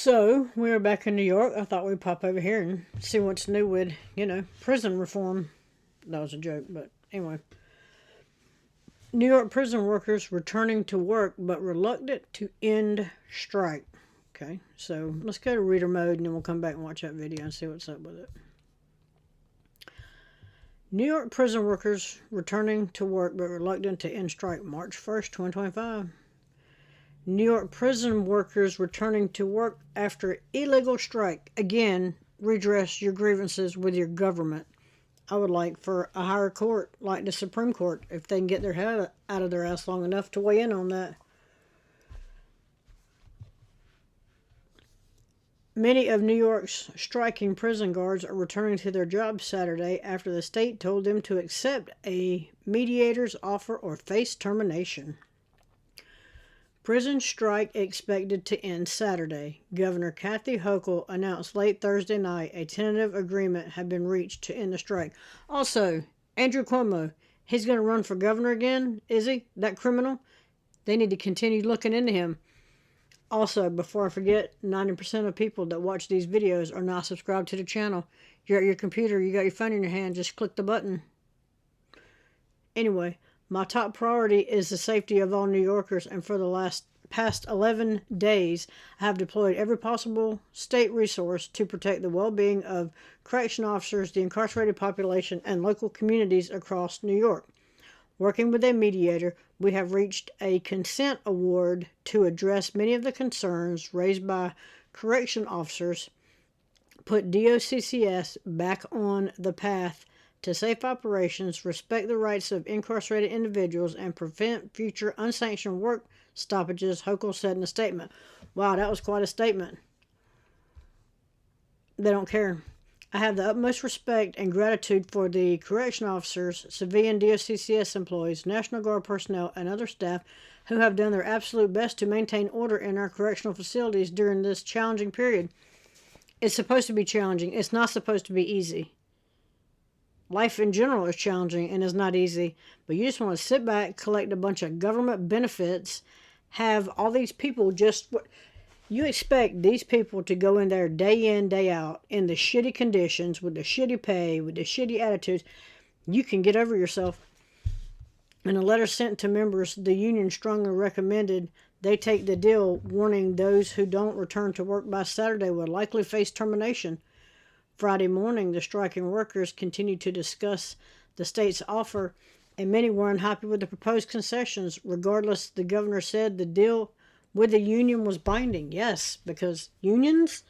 So, we are back in New York. I thought we'd pop over here and see what's new with, prison reform. That was a joke, but anyway. New York prison workers returning to work but reluctant to end strike. Okay, so let's go to reader mode and then we'll come back and watch that video and see what's up with it. New York prison workers returning to work but reluctant to end strike March 1st, 2025. New York prison workers returning to work after illegal strike. Again, redress your grievances with your government. I would like for a higher court, like the Supreme Court, if they can get their head out of their ass long enough to weigh in on that. Many of New York's striking prison guards are returning to their jobs Saturday after the state told them to accept a mediator's offer or face termination. Prison strike expected to end Saturday. Governor Kathy Hochul announced late Thursday night a tentative agreement had been reached to end the strike. Also, Andrew Cuomo, he's going to run for governor again, is he? That criminal? They need to continue looking into him. Also, before I forget, 90% of people that watch these videos are not subscribed to the channel. You're at your computer, you got your phone in your hand, just click the button. Anyway, my top priority is the safety of all New Yorkers, and for the past 11 days, I have deployed every possible state resource to protect the well-being of correction officers, the incarcerated population, and local communities across New York. Working with a mediator, we have reached a consent award to address many of the concerns raised by correction officers, put DOCCS back on the path to safe operations, respect the rights of incarcerated individuals, and prevent future unsanctioned work stoppages, Hochul said in a statement. Wow, that was quite a statement. They don't care. I have the utmost respect and gratitude for the correction officers, civilian DOCCS employees, National Guard personnel, and other staff who have done their absolute best to maintain order in our correctional facilities during this challenging period. It's supposed to be challenging. It's not supposed to be easy. Life in general is challenging and is not easy, but you just want to sit back, collect a bunch of government benefits, have all these people just... You expect these people to go in there day in, day out, in the shitty conditions, with the shitty pay, with the shitty attitudes. You can get over yourself. In a letter sent to members, the union strongly recommended they take the deal, warning those who don't return to work by Saturday will likely face termination. Friday morning, the striking workers continued to discuss the state's offer, and many were unhappy with the proposed concessions. Regardless, the governor said the deal with the union was binding. Yes, because unions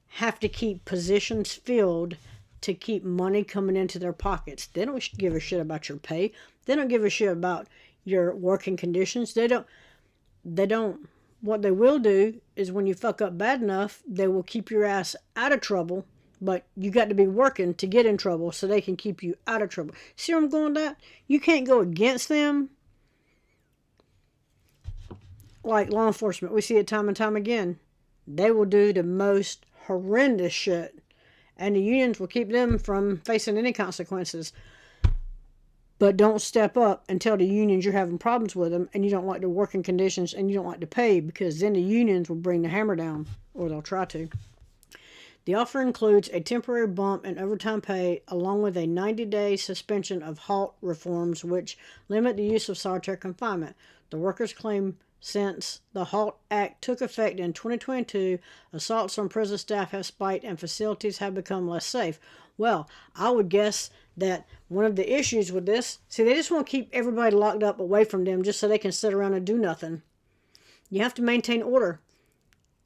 have to keep positions filled to keep money coming into their pockets. They don't give a shit about your pay. They don't give a shit about your working conditions. They don't. What they will do is when you fuck up bad enough, they will keep your ass out of trouble. But you got to be working to get in trouble so they can keep you out of trouble. See where I'm going with that? You can't go against them. Like law enforcement, we see it time and time again. They will do the most horrendous shit. And the unions will keep them from facing any consequences. But don't step up and tell the unions you're having problems with them and you don't like the working conditions and you don't like the pay, because then the unions will bring the hammer down, or they'll try to. The offer includes a temporary bump in overtime pay along with a 90-day suspension of HALT reforms, which limit the use of solitary confinement. The workers claim since the HALT Act took effect in 2022, assaults on prison staff have spiked and facilities have become less safe. Well, I would guess that one of the issues with this, see, they just want to keep everybody locked up away from them just so they can sit around and do nothing. You have to maintain order.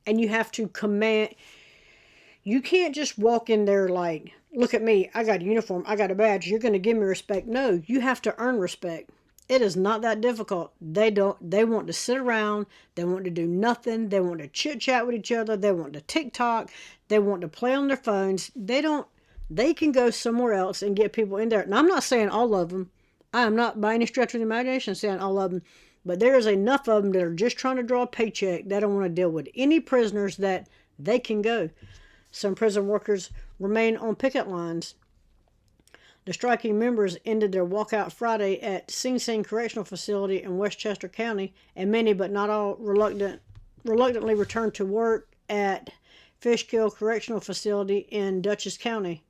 And you have to command... You can't just walk in there like, look at me, I got a uniform, I got a badge, you're going to give me respect. No, you have to earn respect. It is not that difficult. They want to sit around, they want to do nothing, they want to chit-chat with each other, they want to TikTok, they want to play on their phones. They can go somewhere else and get people in there. And I'm not saying all of them. I am not by any stretch of the imagination saying all of them. But there is enough of them that are just trying to draw a paycheck. They don't want to deal with any prisoners that they can go. Some prison workers remain on picket lines. The striking members ended their walkout Friday at Sing Sing Correctional Facility in Westchester County, and many but not all reluctantly returned to work at Fishkill Correctional Facility in Dutchess County.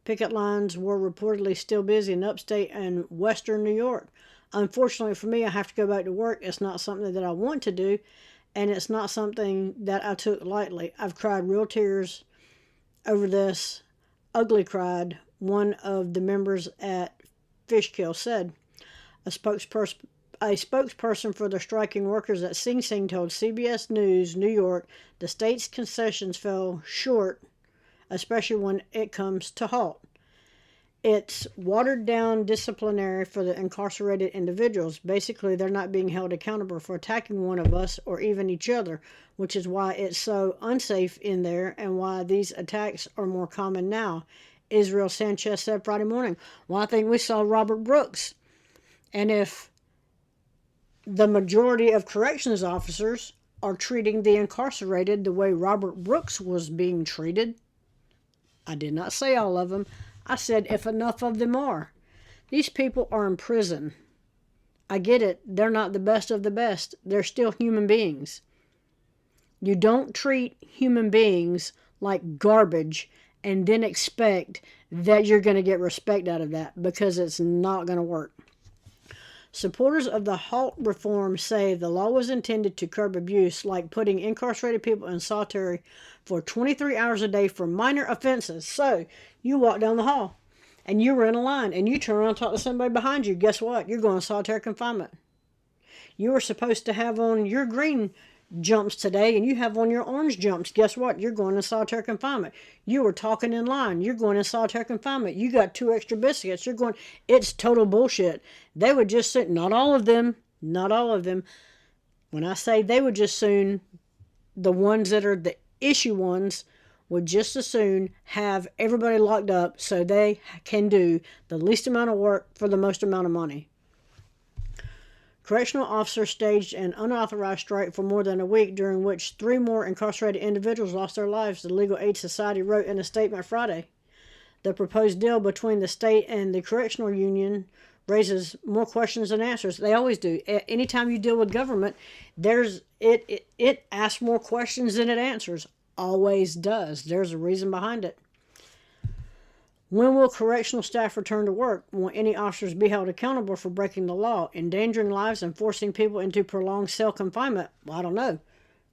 Picket lines were reportedly still busy in upstate and western New York. Unfortunately for me, I have to go back to work. It's not something that I want to do, and it's not something that I took lightly. I've cried real tears over this. Ugly cried, one of the members at Fishkill said. A spokesperson for the striking workers at Sing Sing told CBS News New York the state's concessions fell short, especially when it comes to halt. It's watered down disciplinary for the incarcerated individuals. Basically, they're not being held accountable for attacking one of us or even each other, which is why it's so unsafe in there and why these attacks are more common now, Israel Sanchez said Friday morning. Well, I think we saw Robert Brooks. And if the majority of corrections officers are treating the incarcerated the way Robert Brooks was being treated, I did not say all of them. I said if enough of them are. These people are in prison. I get it. They're not the best of the best. They're still human beings. You don't treat human beings like garbage and then expect that you're going to get respect out of that, because it's not going to work. Supporters of the HALT reform say the law was intended to curb abuse, like putting incarcerated people in solitary for 23 hours a day for minor offenses. So, you walk down the hall, and you were in a line, and you turn around and talk to somebody behind you. Guess what? You're going to solitary confinement. You were supposed to have on your green jumps today, and you have on your orange jumps. Guess what? You're going to solitary confinement. You were talking in line. You're going to solitary confinement. You got 2 extra biscuits. You're going. It's total bullshit. They would just soon, not all of them. When I say they would just soon, the ones that are the issue ones would just as soon have everybody locked up so they can do the least amount of work for the most amount of money. Correctional officers staged an unauthorized strike for more than a week, during which 3 more incarcerated individuals lost their lives, the Legal Aid Society wrote in a statement Friday. The proposed deal between the state and the correctional union raises more questions than answers. They always do. Anytime you deal with government, it asks more questions than it answers. Always does. There's a reason behind it. When will correctional staff return to work? Will any officers be held accountable for breaking the law, endangering lives, and forcing people into prolonged cell confinement? Well, I don't know.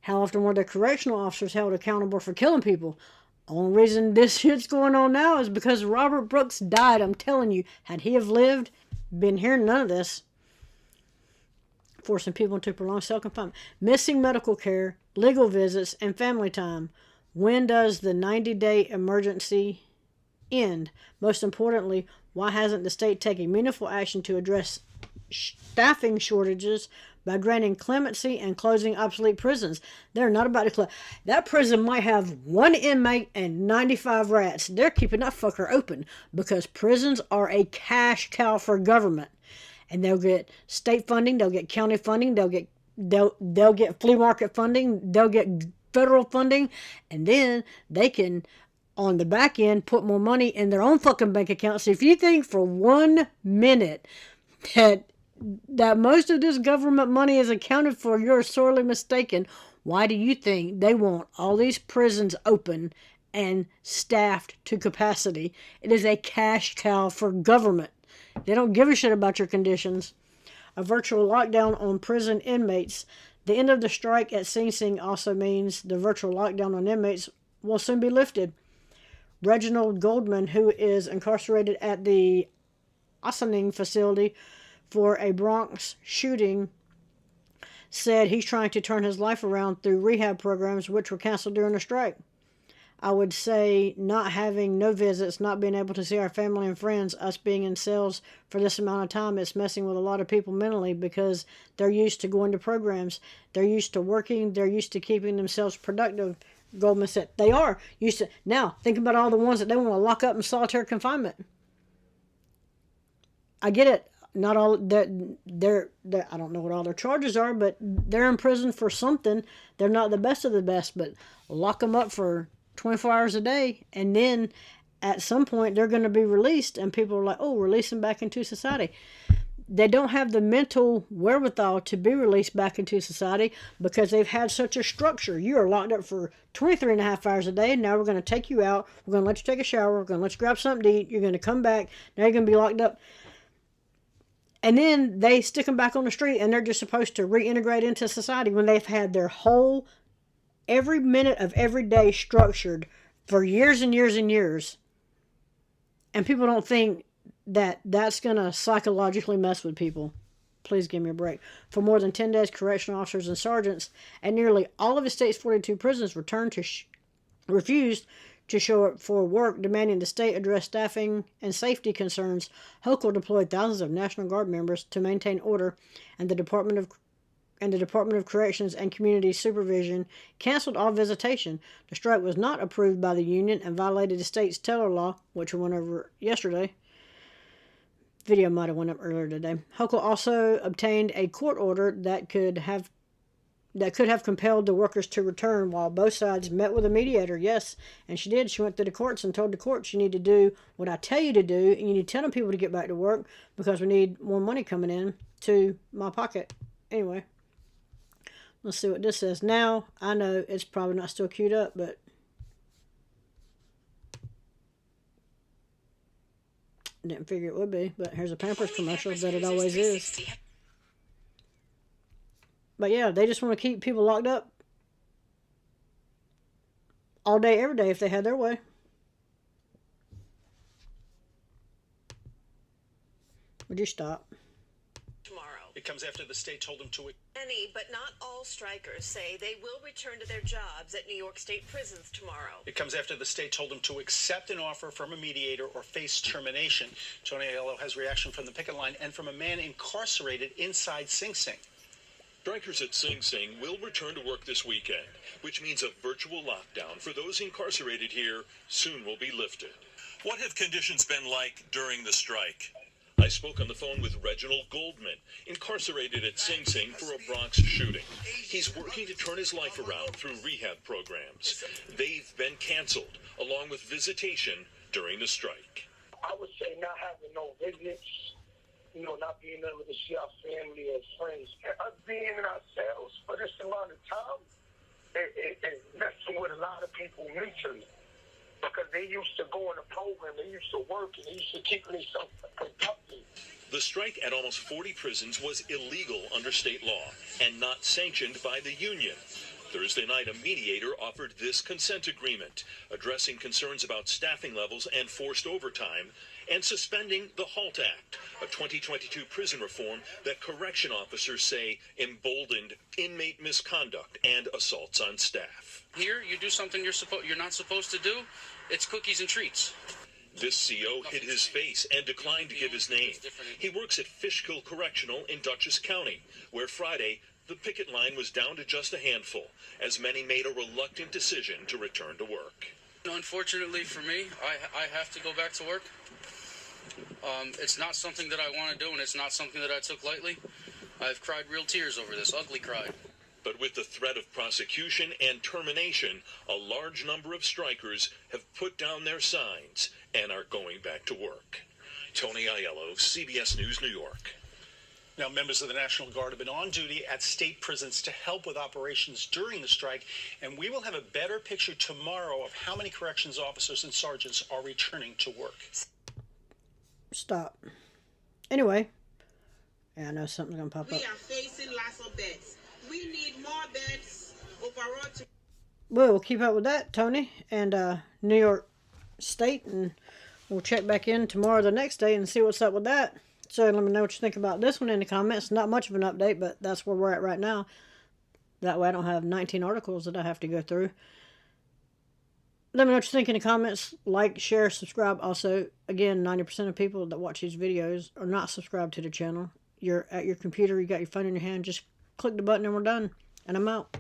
How often were the correctional officers held accountable for killing people? Only reason this shit's going on now is because Robert Brooks died. I'm telling you, had he have lived, been hearing none of this. Forcing people into prolonged cell confinement. Missing medical care, legal visits, and family time. When does the 90-day emergency end? Most importantly, why hasn't the state taken meaningful action to address staffing shortages by granting clemency and closing obsolete prisons? They're not about to close. That prison might have 1 inmate and 95 rats. They're keeping that fucker open because prisons are a cash cow for government. And they'll get state funding, they'll get county funding, they'll get flea market funding, they'll get federal funding, and then they can, on the back end, put more money in their own fucking bank account. So if you think for 1 minute that most of this government money is accounted for, you're sorely mistaken. Why do you think they want all these prisons open and staffed to capacity? It is a cash cow for government. They don't give a shit about your conditions. A virtual lockdown on prison inmates. The end of the strike at Sing Sing also means the virtual lockdown on inmates will soon be lifted. Reginald Goldman, who is incarcerated at the Ossining facility for a Bronx shooting, said he's trying to turn his life around through rehab programs which were canceled during the strike. I would say not having no visits, not being able to see our family and friends, us being in cells for this amount of time, it's messing with a lot of people mentally because they're used to going to programs. They're used to working. They're used to keeping themselves productive. Goldman said they are used to. Now, think about all the ones that they want to lock up in solitary confinement. I get it. Not all, they're I don't know what all their charges are, but they're in prison for something. They're not the best of the best, but lock them up for 24 hours a day, and then at some point they're going to be released, and people are like, oh, release them back into society. they don't have the mental wherewithal to be released back into society because they've had such a structure. You are locked up for 23 and a half hours a day. Now we're going to take you out. We're going to let you take a shower. We're going to let you grab something to eat. You're going to come back. Now you're going to be locked up. And then they stick them back on the street and they're just supposed to reintegrate into society when they've had their whole, every minute of every day structured for years and years and years. And people don't think that that's going to psychologically mess with people. Please give me a break. For more than 10 days, correctional officers and sergeants at nearly all of the state's 42 prisons refused to show up for work, demanding the state address staffing and safety concerns. Hochul deployed thousands of National Guard members to maintain order, and the Department of Corrections and Community Supervision canceled all visitation. The strike was not approved by the union and violated the state's Taylor law, which we went over yesterday. Video might have went up earlier today. Hochul also obtained a court order that could have compelled the workers to return while both sides met with a mediator. Yes, and she did. She went to the courts and told the courts, you need to do what I tell you to do, and you need to tell people to get back to work because we need more money coming in to my pocket. Anyway, let's see what this says. Now, I know it's probably not still queued up, but didn't figure it would be. But here's a Pampers commercial that it always is. But yeah, they just want to keep people locked up all day, every day if they had their way. Would you stop? Tomorrow. It comes after the state told them to... Many, but not all strikers say they will return to their jobs at New York State prisons tomorrow. It comes after the state told them to accept an offer from a mediator or face termination. Tony Aiello has reaction from the picket line and from a man incarcerated inside Sing Sing. Strikers at Sing Sing will return to work this weekend, which means a virtual lockdown for those incarcerated here soon will be lifted. What have conditions been like during the strike? I spoke on the phone with Reginald Goldman, incarcerated at Sing Sing for a Bronx shooting. He's working to turn his life around through rehab programs. They've been canceled, along with visitation during the strike. I would say not having no visits, not being able to see our family and friends, us being in our cells for this amount of time, it messing with a lot of people mentally. Because they used to go in a program, they used to work, and they used to keep themselves productive. The strike at almost 40 prisons was illegal under state law and not sanctioned by the union. Thursday night, a mediator offered this consent agreement, addressing concerns about staffing levels and forced overtime, and suspending the HALT Act, a 2022 prison reform that correction officers say emboldened inmate misconduct and assaults on staff. Here, you do something you're not supposed to do, it's cookies and treats. This CO hid his face and declined to give his name. He works at Fishkill Correctional in Dutchess County, where Friday, the picket line was down to just a handful, as many made a reluctant decision to return to work. Unfortunately for me, I have to go back to work. It's not something that I want to do, and it's not something that I took lightly. I've cried real tears over this, ugly cry. But with the threat of prosecution and termination, a large number of strikers have put down their signs and are going back to work. Tony Aiello, CBS News, New York. Now, members of the National Guard have been on duty at state prisons to help with operations during the strike, and we will have a better picture tomorrow of how many corrections officers and sergeants are returning to work. Stop. Anyway, yeah, I know something's going to pop up. We are facing lots of beds. We need more beds overall. We'll keep up with that, Tony, and New York State, and we'll check back in tomorrow or the next day and see what's up with that. So let me know what you think about this one in the comments. Not much of an update, but that's where we're at right now. That way I don't have 19 articles that I have to go through. Let me know what you think in the comments. Like, share, subscribe. Also, again, 90% of people that watch these videos are not subscribed to the channel. You're at your computer, you got your phone in your hand, just click the button and we're done. And I'm out.